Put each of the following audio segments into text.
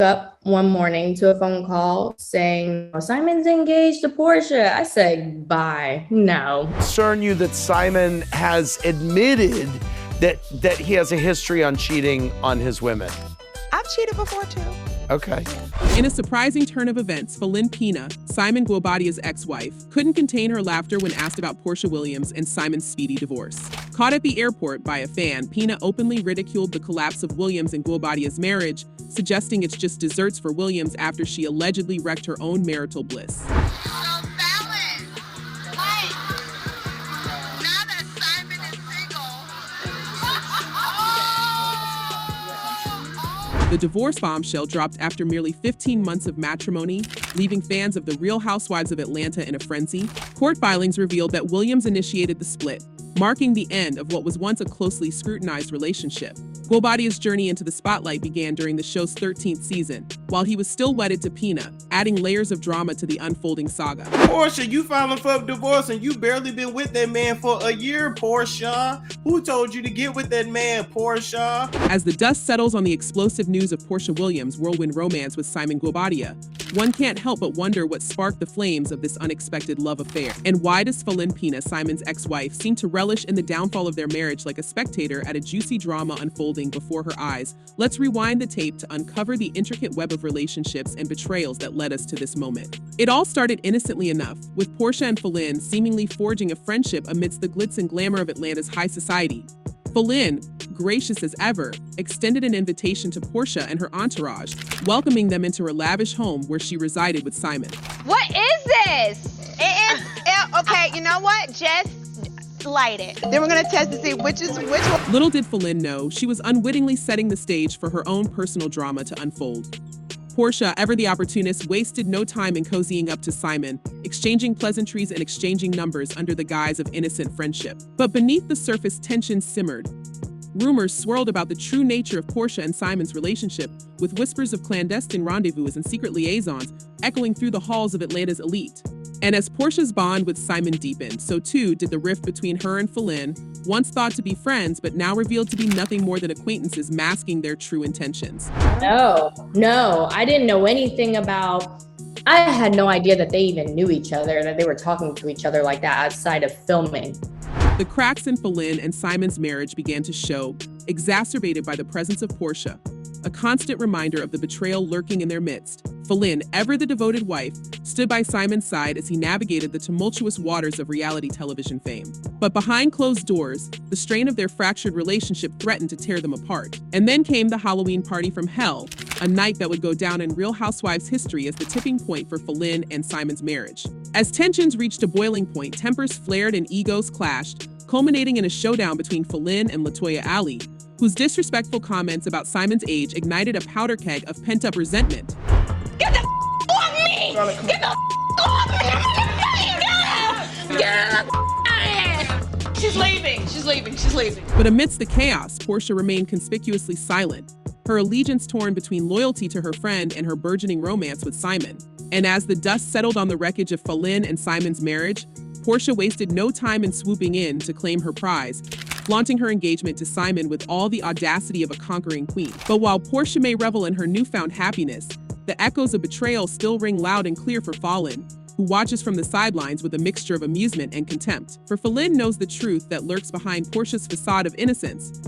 Up one morning to a phone call saying, "Oh, Simon's engaged to Porsha." I said, bye. No. Concern you that Simon has admitted that he has a history on cheating on his women? I've cheated before too. Okay. In a surprising turn of events, Falynn Pina, Simon Guobadia's ex-wife, couldn't contain her laughter when asked about Porsha Williams and Simon's speedy divorce. Caught at the airport by a fan, Pina openly ridiculed the collapse of Williams and Guobadia's marriage, suggesting it's just desserts for Williams after she allegedly wrecked her own marital bliss. The divorce bombshell dropped after merely 15 months of matrimony, leaving fans of The Real Housewives of Atlanta in a frenzy. Court filings revealed that Williams initiated the split, marking the end of what was once a closely scrutinized relationship. Guobadia's journey into the spotlight began during the show's 13th season, while he was still wedded to Pina, adding layers of drama to the unfolding saga. Porsha, you filing for divorce and you barely been with that man for a year, Porsha. Who told you to get with that man, Porsha? As the dust settles on the explosive news of Porsha Williams' whirlwind romance with Simon Guobadia, one can't help but wonder what sparked the flames of this unexpected love affair. And why does Falynn Pina, Simon's ex-wife, seem to relish in the downfall of their marriage like a spectator at a juicy drama unfolding before her eyes? Let's rewind the tape to uncover the intricate web of relationships and betrayals that led us to this moment. It all started innocently enough, with Porsha and Falynn seemingly forging a friendship amidst the glitz and glamour of Atlanta's high society. Falynn, gracious as ever, extended an invitation to Porsha and her entourage, welcoming them into her lavish home where she resided with Simon. What is this? Okay, you know what? Just light it. Then we're gonna test to see which one. Little did Falynn know, she was unwittingly setting the stage for her own personal drama to unfold. Porsha, ever the opportunist, wasted no time in cozying up to Simon, exchanging pleasantries and exchanging numbers under the guise of innocent friendship. But beneath the surface, tension simmered. Rumors swirled about the true nature of Porsha and Simon's relationship, with whispers of clandestine rendezvous and secret liaisons echoing through the halls of Atlanta's elite. And as Porsha's bond with Simon deepened, so too did the rift between her and Falynn, once thought to be friends, but now revealed to be nothing more than acquaintances masking their true intentions. No, I didn't know anything about. I had no idea that they even knew each other, that they were talking to each other like that outside of filming. The cracks in Falynn and Simon's marriage began to show, exacerbated by the presence of Porsha, a constant reminder of the betrayal lurking in their midst. Falynn, ever the devoted wife, stood by Simon's side as he navigated the tumultuous waters of reality television fame. But behind closed doors, the strain of their fractured relationship threatened to tear them apart. And then came the Halloween party from hell, a night that would go down in Real Housewives history as the tipping point for Falynn and Simon's marriage. As tensions reached a boiling point, tempers flared and egos clashed, culminating in a showdown between Falynn and Latoya Ali, whose disrespectful comments about Simon's age ignited a powder keg of pent-up resentment. Get the off me! Get the off me! Get the She's leaving. But amidst the chaos, Porsha remained conspicuously silent, her allegiance torn between loyalty to her friend and her burgeoning romance with Simon. And as the dust settled on the wreckage of Falynn and Simon's marriage, Porsha wasted no time in swooping in to claim her prize, flaunting her engagement to Simon with all the audacity of a conquering queen. But while Porsha may revel in her newfound happiness, the echoes of betrayal still ring loud and clear for Falynn, who watches from the sidelines with a mixture of amusement and contempt. For Falynn knows the truth that lurks behind Porsha's facade of innocence,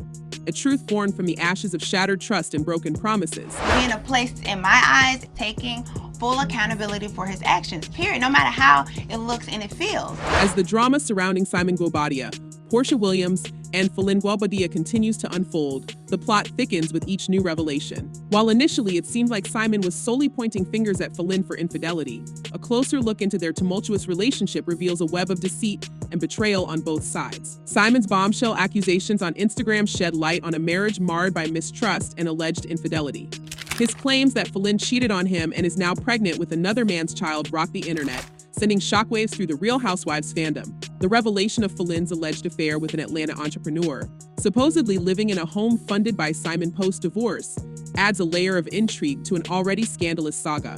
a truth born from the ashes of shattered trust and broken promises. Being a place, in my eyes, taking full accountability for his actions, period, no matter how it looks and it feels. As the drama surrounding Simon Guobadia, Porsha Williams, and Falynn Guobadia continues to unfold, the plot thickens with each new revelation. While initially it seemed like Simon was solely pointing fingers at Falynn for infidelity, a closer look into their tumultuous relationship reveals a web of deceit and betrayal on both sides. Simon's bombshell accusations on Instagram shed light on a marriage marred by mistrust and alleged infidelity. His claims that Falynn cheated on him and is now pregnant with another man's child rocked the internet, sending shockwaves through the Real Housewives fandom. The revelation of Falynn's alleged affair with an Atlanta entrepreneur, supposedly living in a home funded by Simon post-divorce, adds a layer of intrigue to an already scandalous saga.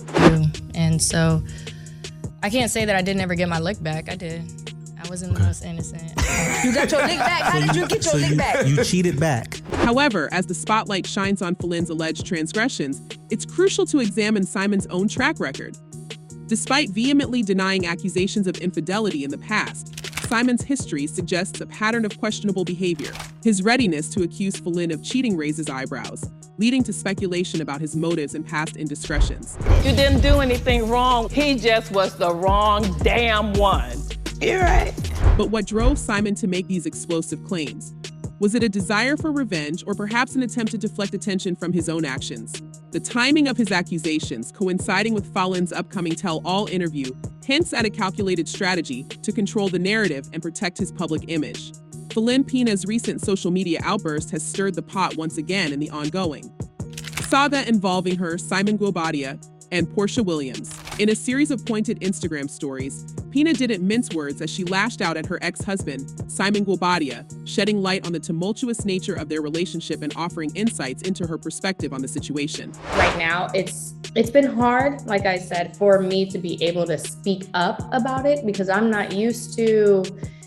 And so I can't say that I didn't ever get my lick back. I did. I wasn't the most innocent. You got your lick back. How did you get your lick back? You cheated back. However, as the spotlight shines on Falynn's alleged transgressions, it's crucial to examine Simon's own track record. Despite vehemently denying accusations of infidelity in the past, Simon's history suggests a pattern of questionable behavior. His readiness to accuse Falynn of cheating raises eyebrows, leading to speculation about his motives and past indiscretions. You didn't do anything wrong. He just was the wrong damn one. You're right. But what drove Simon to make these explosive claims? Was it a desire for revenge or perhaps an attempt to deflect attention from his own actions? The timing of his accusations, coinciding with Falynn's upcoming tell-all interview, hints at a calculated strategy to control the narrative and protect his public image. Falynn Pina's recent social media outburst has stirred the pot once again in the ongoing saga involving her, Simon Guobadia, and Porsha Williams. In a series of pointed Instagram stories, Pina didn't mince words as she lashed out at her ex-husband, Simon Guobadia, shedding light on the tumultuous nature of their relationship and offering insights into her perspective on the situation. Right now, it's been hard, like I said, for me to be able to speak up about it because I'm not used to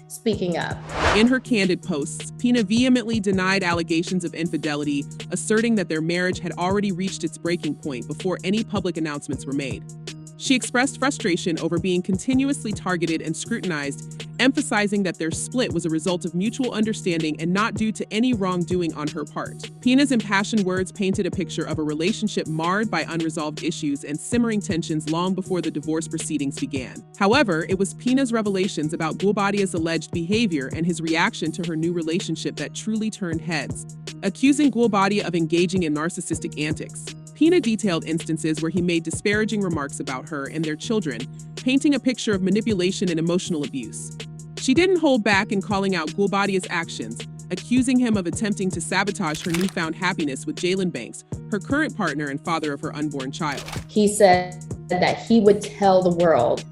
speaking up. In her candid posts, Pina vehemently denied allegations of infidelity, asserting that their marriage had already reached its breaking point before any public announcements were made. She expressed frustration over being continuously targeted and scrutinized, emphasizing that their split was a result of mutual understanding and not due to any wrongdoing on her part. Pina's impassioned words painted a picture of a relationship marred by unresolved issues and simmering tensions long before the divorce proceedings began. However, it was Pina's revelations about Guobadia's alleged behavior and his reaction to her new relationship that truly turned heads, accusing Guobadia of engaging in narcissistic antics. Pina detailed instances where he made disparaging remarks about her and their children, painting a picture of manipulation and emotional abuse. She didn't hold back in calling out Guobadia's actions, accusing him of attempting to sabotage her newfound happiness with Jalen Banks, her current partner and father of her unborn child. He said that he would tell the world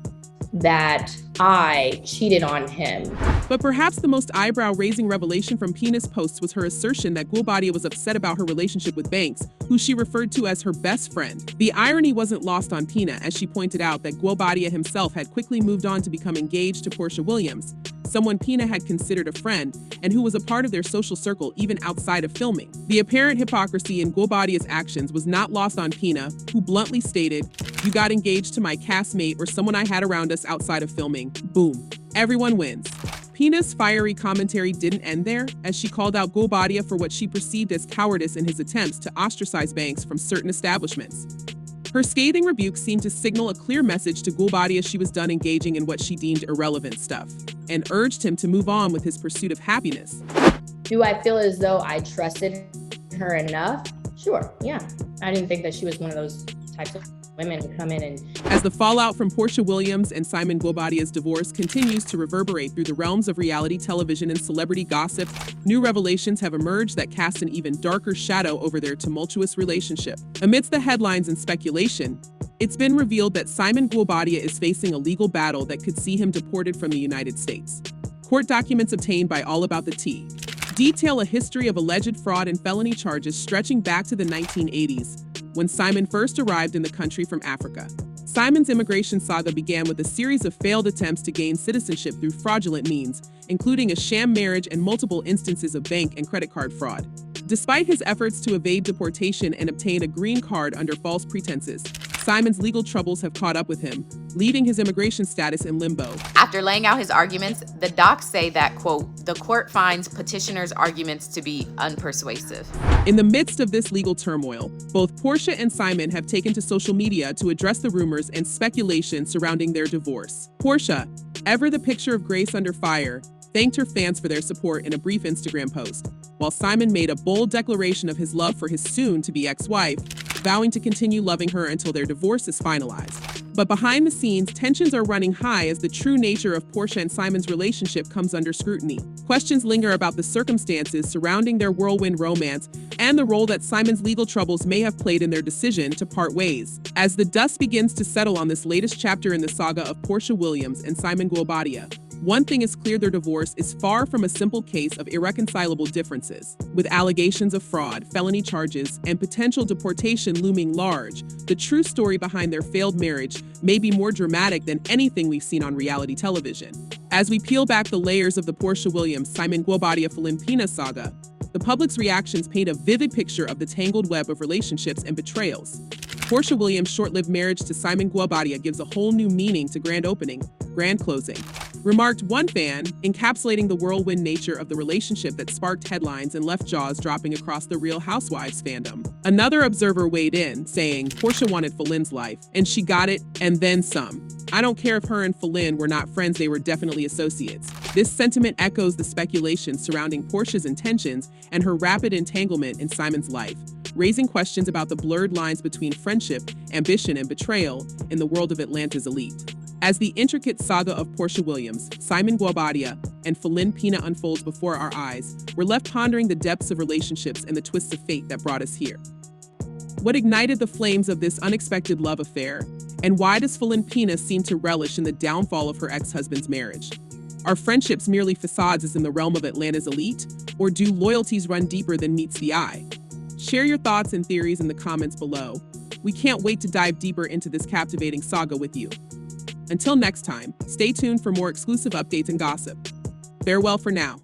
that I cheated on him. But perhaps the most eyebrow-raising revelation from Pina's posts was her assertion that Guobadia was upset about her relationship with Banks, who she referred to as her best friend. The irony wasn't lost on Pina, as she pointed out that Guobadia himself had quickly moved on to become engaged to Porsha Williams, someone Pina had considered a friend and who was a part of their social circle even outside of filming. The apparent hypocrisy in Guobadia's actions was not lost on Pina, who bluntly stated, "You got engaged to my castmate or someone I had around us outside of filming. Boom. Everyone wins." Pina's fiery commentary didn't end there, as she called out Guobadia for what she perceived as cowardice in his attempts to ostracize Banks from certain establishments. Her scathing rebuke seemed to signal a clear message to Guobadia she was done engaging in what she deemed irrelevant stuff, and urged him to move on with his pursuit of happiness. Do I feel as though I trusted her enough? Sure, yeah. I didn't think that she was one of those types of women who come in and... As the fallout from Porsha Williams and Simon Guobadia's divorce continues to reverberate through the realms of reality television and celebrity gossip, new revelations have emerged that cast an even darker shadow over their tumultuous relationship. Amidst the headlines and speculation, it's been revealed that Simon Guobadia is facing a legal battle that could see him deported from the United States. Court documents obtained by All About the Tea detail a history of alleged fraud and felony charges stretching back to the 1980s, when Simon first arrived in the country from Africa. Simon's immigration saga began with a series of failed attempts to gain citizenship through fraudulent means, including a sham marriage and multiple instances of bank and credit card fraud. Despite his efforts to evade deportation and obtain a green card under false pretenses, Simon's legal troubles have caught up with him, leaving his immigration status in limbo. After laying out his arguments, the docs say that, quote, the court finds petitioner's arguments to be unpersuasive. In the midst of this legal turmoil, both Porsha and Simon have taken to social media to address the rumors and speculation surrounding their divorce. Porsha, ever the picture of grace under fire, thanked her fans for their support in a brief Instagram post, while Simon made a bold declaration of his love for his soon-to-be ex-wife, vowing to continue loving her until their divorce is finalized. But behind the scenes, tensions are running high as the true nature of Porsha and Simon's relationship comes under scrutiny. Questions linger about the circumstances surrounding their whirlwind romance and the role that Simon's legal troubles may have played in their decision to part ways. As the dust begins to settle on this latest chapter in the saga of Porsha Williams and Simon Guobadia, One thing is clear: their divorce is far from a simple case of irreconcilable differences. With allegations of fraud, felony charges, and potential deportation looming large, the true story behind their failed marriage may be more dramatic than anything we've seen on reality television. As we peel back the layers of the Porsha Williams, Simon Guobadia, Falynn Pina saga, the public's reactions paint a vivid picture of the tangled web of relationships and betrayals. Porsha Williams' short-lived marriage to Simon Guobadia gives a whole new meaning to grand opening, grand closing, remarked one fan, encapsulating the whirlwind nature of the relationship that sparked headlines and left jaws dropping across the Real Housewives fandom. Another observer weighed in, saying, Porsha wanted Falynn's life, and she got it, and then some. I don't care if her and Falynn were not friends, they were definitely associates. This sentiment echoes the speculation surrounding Porsha's intentions and her rapid entanglement in Simon's life, raising questions about the blurred lines between friendship, ambition, and betrayal in the world of Atlanta's elite. As the intricate saga of Porsha Williams, Simon Guobadia, and Falynn Pina unfolds before our eyes, we're left pondering the depths of relationships and the twists of fate that brought us here. What ignited the flames of this unexpected love affair? And why does Falynn Pina seem to relish in the downfall of her ex-husband's marriage? Are friendships merely facades as in the realm of Atlanta's elite? Or do loyalties run deeper than meets the eye? Share your thoughts and theories in the comments below. We can't wait to dive deeper into this captivating saga with you. Until next time, stay tuned for more exclusive updates and gossip. Farewell for now.